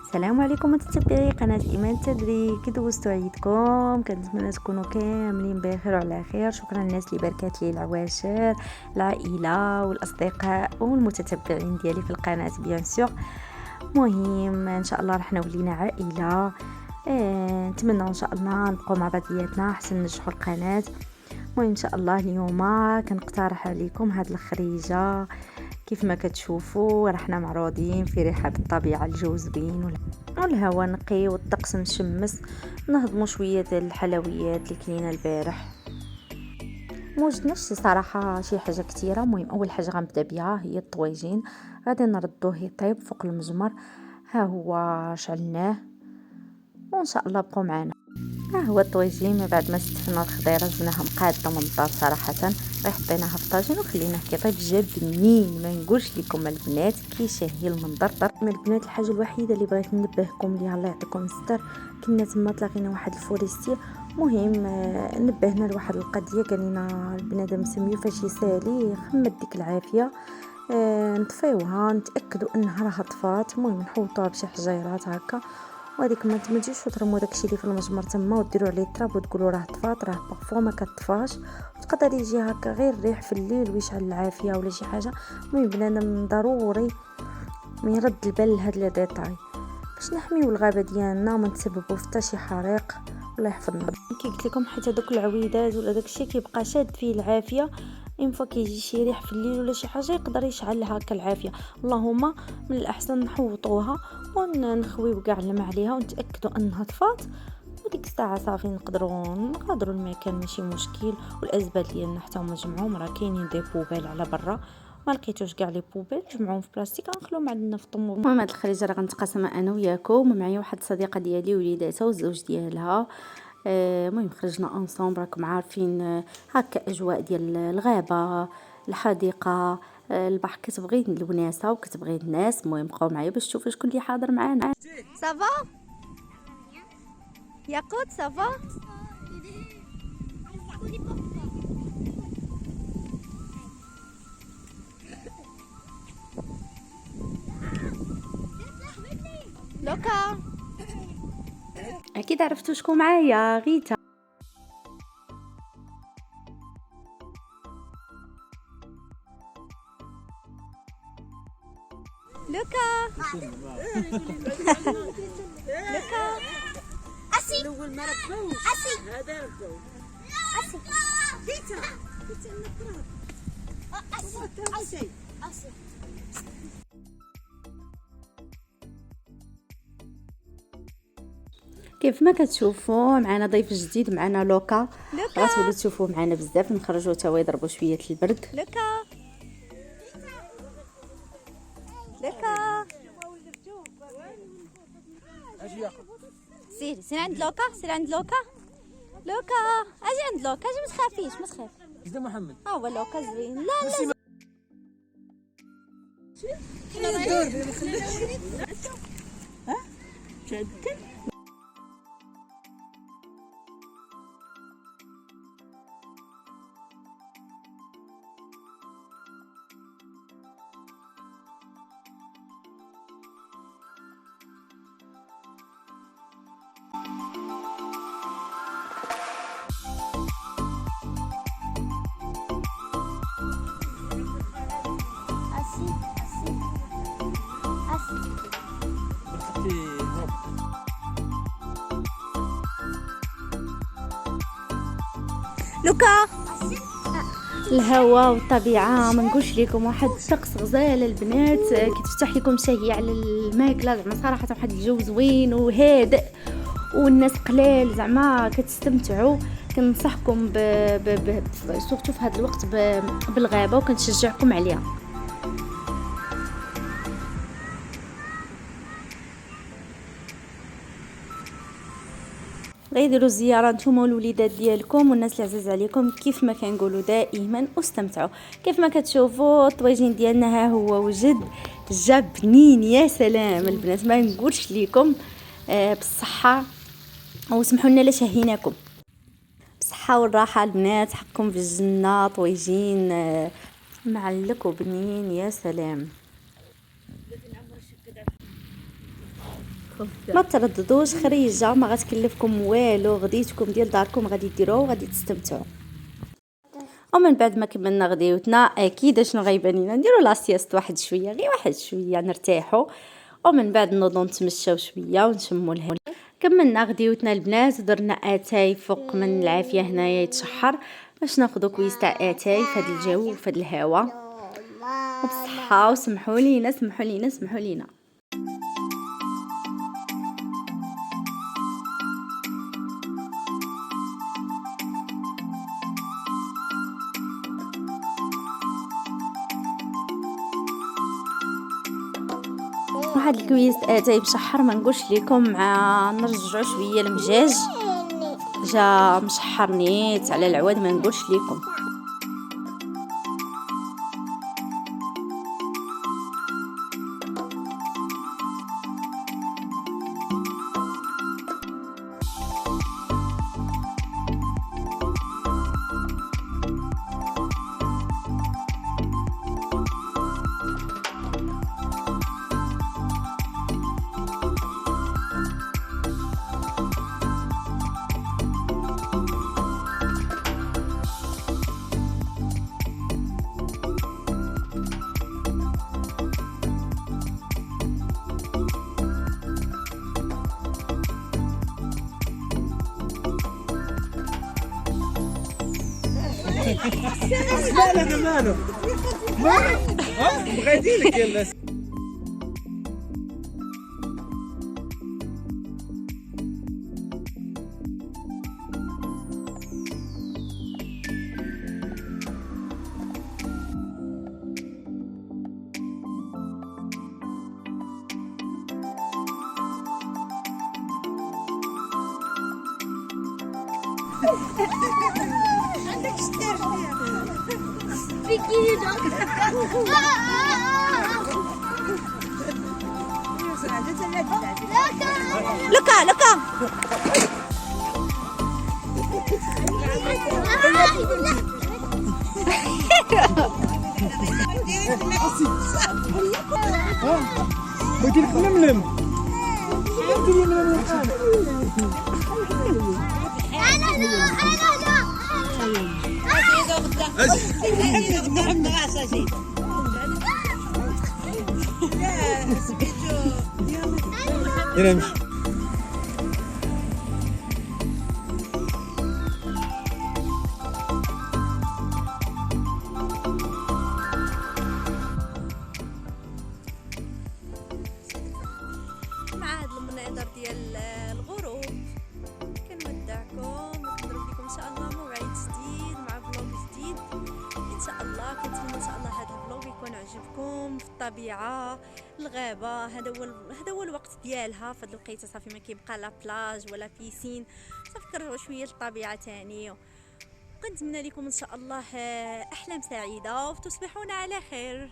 السلام عليكم متتبعي قناة إيمان التدريب. كي دوزتوا عيدكم؟ كنتمنى تكونوا كاملين بخير وعلى خير. شكرا للناس اللي باركات لي، العواشر، العائلة والاصدقاء والمتتبعين ديالي في القناة بيان سور. مهم ان شاء الله راح نولينا عائلة. نتمنى ان شاء الله نبقوا مع بعضياتنا حتى ننجحوا القناة. المهم ان شاء الله اليوم كنقترح عليكم هاد الخريجه. كيف ما كتشوفوا رحنا معروضين في رحاب الطبيعه، الجو زوين والهواء نقي والطقس مشمس. نهضموا شويه ديال الحلويات اللي كلينا البارح. موجدناش صراحه شي حاجه كتيره. المهم اول حاجه غنبدا بها هي الطويجين. غادي نردوه يطيب فوق المجمر. ها هو شعلناه وان شاء الله بقوا معنا. ها هو الطويجين من بعد ما استفنا الخضيره زناها مقاده من الدار صراحه. غير حطيناها في الطاجين وخليناه كيطيب. جا بنين ما نقولش لكم البنات كيشهي المنظر. من البنات الحاجه الوحيده اللي بغيت ننبهكم ليها الله يعطيكم الستر، كنا تما تلاقينا واحد الفوريستي. مهم نبهنا لواحد القضيه، قال لنا البنادم سميو فاش يسالي خمت ديك العافيه. نطفيوها نتاكدوا انها راه طفات. المهم نحوطوها بشي حجيرات هكا، وهذيك ما تجيش وترموا داكشي اللي في المجمر تما وديروا عليه التراب وتقولوا راه طفات. راه بارفو ما كتطفاش، وتقدر يجي هكا غير الريح في الليل ويشعل العافيه ولا شي حاجه. المهم بنادم ضروري من يرد البال لهاد لي ديتاي باش نحميو الغابه ديالنا ما نتسببوا في حتى شي حريق. الله يحفظنا. كي قلت لكم حتى دوك العويدات ولا داكشي كيبقى شاد فيه العافيه. ان فوا كيجي شي ريح في الليل ولا شي حاجه يقدر يشعل هكا العافيه. اللهم من الاحسن نحوطوها ونخويو كاع الماء عليها ونتاكدوا انها طفات، وديك الساعه صافي نقدروا نغادروا المكان ماشي مشكل. والازبال ديالنا حتى هما جمعوهم، راه كاينين دي بوبيل على برا. ما لقيتوش كاع لي بوبيل جمعوهم في بلاستيك غنخلوهم عندنا في الطوموبيل. المهم هاد الخريجه راه غنتقاسمها انا وياكم، معايا واحد الصديقه ديالي وليداتها والزوج ديالها. المهم خرجنا انصومبل. راكم عارفين هكا اجواء ديال الغابه، الحديقه، البحر. كتبغي الوناسه وكتبغي الناس. المهم بقاو معايا باش تشوفوا شكون اللي حاضر معانا. صافا ياقوت صافا. لوكا اكيد عرفتوا شكون معايا، غيتا. لوكا لوكا اسي الاول ما ربوش اسي هذا ربوه اسي غيتا غيتا نقرا اسي اسي. كيف ما كتشوفوا معنا ضيف جديد، معنا لوكا. غتولوا تشوفوه معنا بزاف. نخرجوا تا هو يضربوا شويه البرد. لوكا لوكا سير عند لوكا، سير عند لوكا. لوكا اجي عند لوكا، اجي ما تخافيش ما تخاف. كده محمد ها هو لوكا زوين. لا لا ها شادك اسي اسي اسي. لوكا الهواء والطبيعه ما نقولش لكم. واحد الطقس غزال البنات، كتفتح لكم شهيه على الماكله. زعما صراحه واحد الجو زوين وهادئ والناس قلال، زعما كتستمتعوا. كنصحكم سورتو في هذا الوقت بالغابه، وكنشجعكم عليها. غيديروا الزياره نتوما والوليدات ديالكم والناس اللي عزاز عليكم. كيف ما كنقولوا دائما واستمتعوا. كيف ما كتشوفوا الطويجين ديالنا ها هو وجد جا بنين. يا سلام البنات ما نقولش لكم. بالصحه وسمحوا لنا لا شهيناكم. بالصحه والراحه البنات، حقكم في الجنه. طويجين معلك وبنين. يا سلام. ما ترددوش، خريجه ما غتكلفكم والو، غديتكم ديال داركم غادي ديروه وغادي تستمتعوا. ومن بعد ما كملنا غديوتنا اكيد شنو غيبان لينا، نديروا لا سياست واحد شويه، غير واحد شويه نرتاحوا، ومن بعد نوضوا نتمشاو شويه ونشموا الهواء. كملنا غديوتنا البنات ودرنا اتاي فوق من العافيه هنايا يتشحر باش ناخذوا كويس تاع اتاي في هذا الجو وفي هذا الهواء وبصحه. وسمحوا لينا سمحوا لينا سمحوا لينا. واحد الكويس اتاي مشحر ما نقولش لكم، مع نرجعوا شويه المجاج جا مشحر نيت على العواد ما نقولش لكم. مالك مالك بغيتيلك يلا. لوكا لوكا بغيتي لك نملم. يلا نمشي. مع هذا المناظر ديال الغروب كنودعكم ونضرب لكم ان شاء الله موعد جديد مع فلوق جديد ان شاء الله. كنتمنى ان شاء الله هذا الفلوق يكون عجبكم في الطبيعه الغابه. هذا هو الوقت ديالها في هذه الوقيته، صافي ما كيبقى لا بلاج ولا بيسين، صافي كنرجعوا شويه للطبيعه تاني. كنتمنى لكم ان شاء الله احلام سعيده وتصبحون على خير.